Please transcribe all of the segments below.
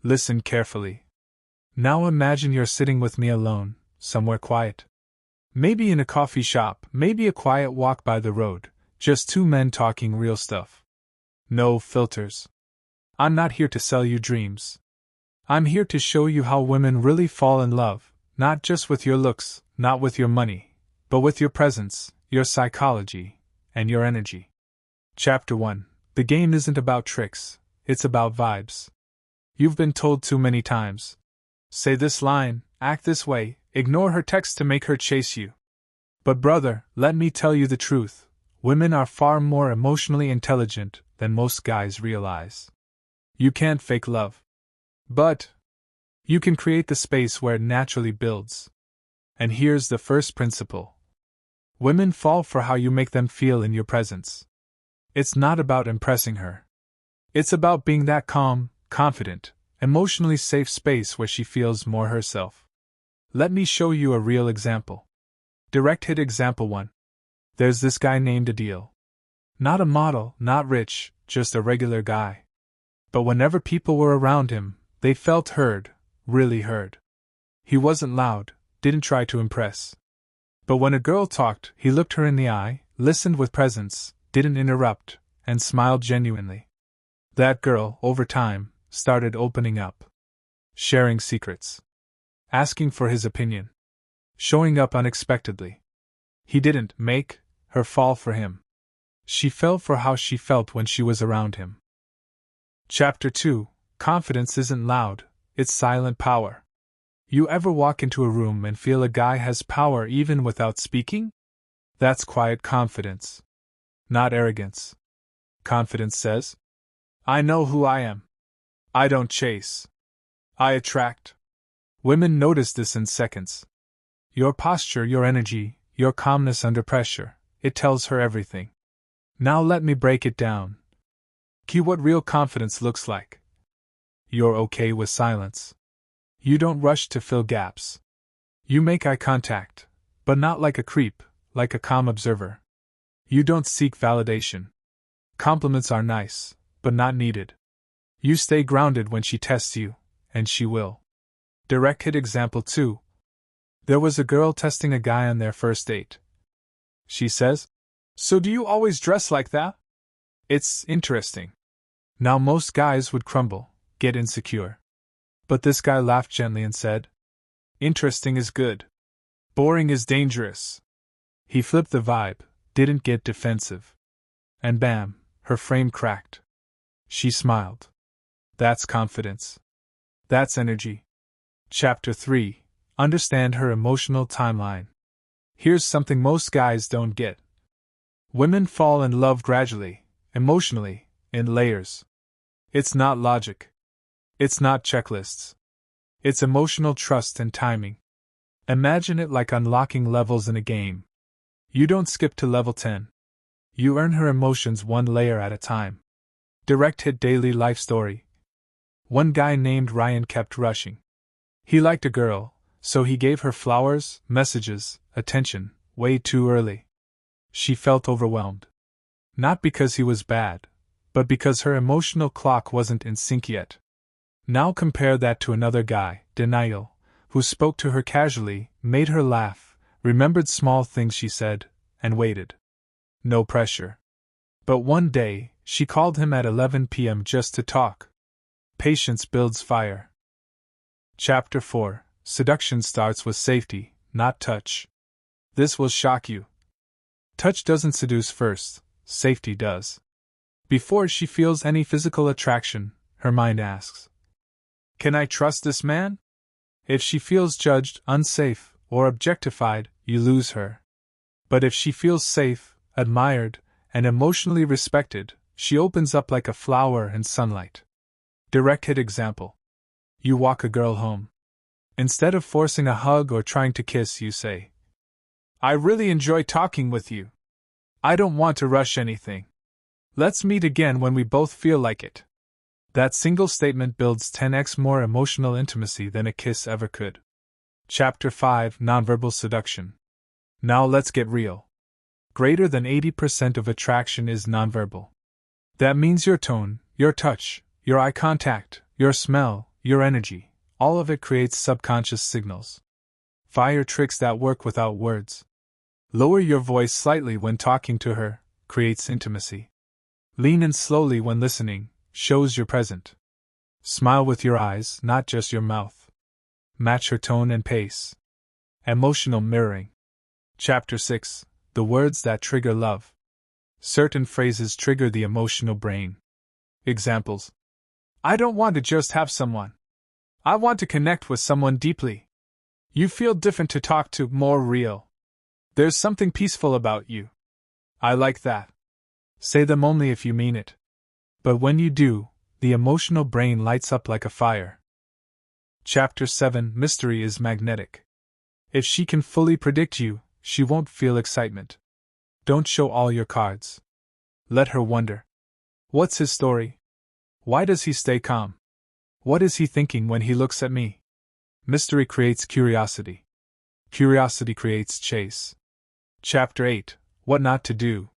Listen carefully. Now imagine you're sitting with me alone, somewhere quiet. Maybe in a coffee shop, maybe a quiet walk by the road, just two men talking real stuff. No filters. I'm not here to sell you dreams. I'm here to show you how women really fall in love, not just with your looks, not with your money, but with your presence, your psychology, and your energy. Chapter 1. The game isn't about tricks, it's about vibes. You've been told too many times. Say this line, act this way, ignore her text to make her chase you. But brother, let me tell you the truth. Women are far more emotionally intelligent than most guys realize. You can't fake love. But you can create the space where it naturally builds. And here's the first principle. Women fall for how you make them feel in your presence. It's not about impressing her. It's about being that calm, confident, emotionally safe space where she feels more herself. Let me show you a real example. Direct hit example 1. There's this guy named Adil. Not a model, not rich, just a regular guy. But whenever people were around him, they felt heard, really heard. He wasn't loud, didn't try to impress. But when a girl talked, he looked her in the eye, listened with presence, didn't interrupt, and smiled genuinely. That girl, over time, started opening up. Sharing secrets. Asking for his opinion. Showing up unexpectedly. He didn't make her fall for him. She fell for how she felt when she was around him. Chapter 2. Confidence isn't loud, it's silent power. You ever walk into a room and feel a guy has power even without speaking? That's quiet confidence. Not arrogance. Confidence says, I know who I am. I don't chase. I attract. Women notice this in seconds. Your posture, your energy, your calmness under pressure, it tells her everything. Now let me break it down. Key what real confidence looks like. You're okay with silence. You don't rush to fill gaps. You make eye contact, but not like a creep, like a calm observer. You don't seek validation. Compliments are nice, but not needed. You stay grounded when she tests you, and she will. Direct hit example 2. There was a girl testing a guy on their first date. She says, So do you always dress like that? It's interesting. Now most guys would crumble, get insecure. But this guy laughed gently and said, Interesting is good. Boring is dangerous. He flipped the vibe, didn't get defensive. And bam, her frame cracked. She smiled. That's confidence. That's energy. Chapter 3. Understand her emotional timeline. Here's something most guys don't get. Women fall in love gradually, emotionally, in layers. It's not logic. It's not checklists. It's emotional trust and timing. Imagine it like unlocking levels in a game. You don't skip to level 10. You earn her emotions one layer at a time. Direct hit daily life story. One guy named Ryan kept rushing. He liked a girl, so he gave her flowers, messages, attention, way too early. She felt overwhelmed. Not because he was bad, but because her emotional clock wasn't in sync yet. Now compare that to another guy, Denial, who spoke to her casually, made her laugh, remembered small things she said, and waited. No pressure. But one day, she called him at 11 p.m. just to talk. Patience builds fire. Chapter 4. Seduction starts with safety, not touch. This will shock you. Touch doesn't seduce first, safety does. Before she feels any physical attraction, her mind asks, Can I trust this man? If she feels judged, unsafe, or objectified, you lose her. But if she feels safe, admired, and emotionally respected, she opens up like a flower in sunlight. Direct hit example. You walk a girl home. Instead of forcing a hug or trying to kiss, you say, I really enjoy talking with you. I don't want to rush anything. Let's meet again when we both feel like it. That single statement builds 10x more emotional intimacy than a kiss ever could. Chapter 5. Nonverbal seduction. Now let's get real. Greater than 80% of attraction is nonverbal. That means your tone, your touch, your eye contact, your smell, your energy, all of it creates subconscious signals. Fire tricks that work without words. Lower your voice slightly when talking to her, creates intimacy. Lean in slowly when listening, shows you're present. Smile with your eyes, not just your mouth. Match her tone and pace. Emotional mirroring. Chapter 6: The words that trigger love. Certain phrases trigger the emotional brain. Examples: I don't want to just have someone. I want to connect with someone deeply. You feel different to talk to, more real. There's something peaceful about you. I like that. Say them only if you mean it. But when you do, the emotional brain lights up like a fire. Chapter 7: Mystery is magnetic. If she can fully predict you, she won't feel excitement. Don't show all your cards. Let her wonder. What's his story? Why does he stay calm? What is he thinking when he looks at me? Mystery creates curiosity. Curiosity creates chase. Chapter 8: What not to do.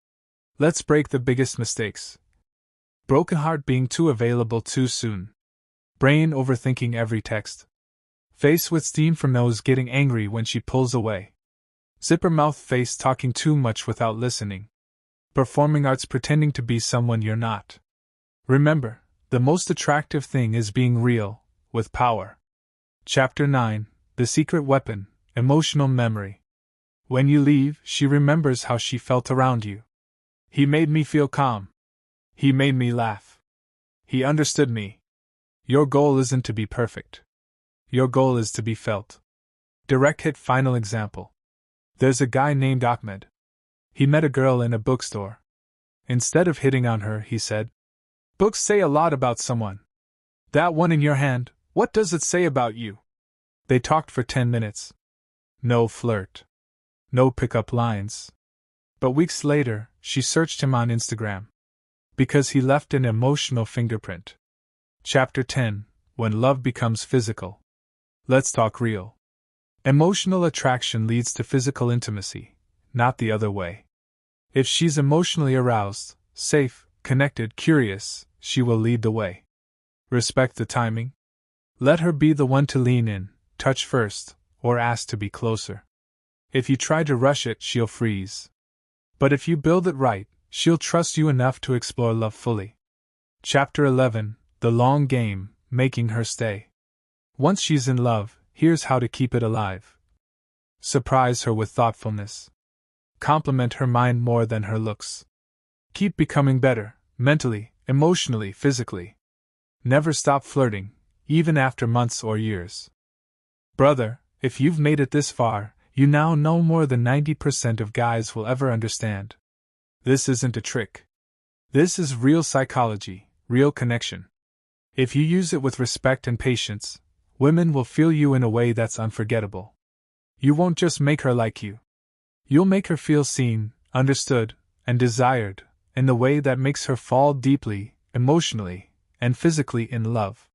Let's break the biggest mistakes. Broken heart being too available too soon. Brain overthinking every text. Face with steam from nose getting angry when she pulls away. Zipper mouth face talking too much without listening. Performing arts pretending to be someone you're not. Remember, the most attractive thing is being real, with power. Chapter 9: The secret weapon, emotional memory. When you leave, she remembers how she felt around you. He made me feel calm. He made me laugh. He understood me. Your goal isn't to be perfect. Your goal is to be felt. Direct hit. Final example. There's a guy named Ahmed. He met a girl in a bookstore. Instead of hitting on her, he said, "Books say a lot about someone. That one in your hand, what does it say about you?" They talked for 10 minutes. No flirt. No pickup lines. But weeks later, she searched him on Instagram. Because he left an emotional fingerprint. Chapter 10: When love becomes physical. Let's talk real. Emotional attraction leads to physical intimacy, not the other way. If she's emotionally aroused, safe, connected, curious, she will lead the way. Respect the timing. Let her be the one to lean in, touch first, or ask to be closer. If you try to rush it, she'll freeze. But if you build it right, she'll trust you enough to explore love fully. Chapter 11: The long game, making her stay. Once she's in love, here's how to keep it alive. Surprise her with thoughtfulness. Compliment her mind more than her looks. Keep becoming better, mentally, emotionally, physically. Never stop flirting, even after months or years. Brother, if you've made it this far, you now know more than 90% of guys will ever understand. This isn't a trick. This is real psychology, real connection. If you use it with respect and patience, women will feel you in a way that's unforgettable. You won't just make her like you. You'll make her feel seen, understood, and desired, in the way that makes her fall deeply, emotionally, and physically in love.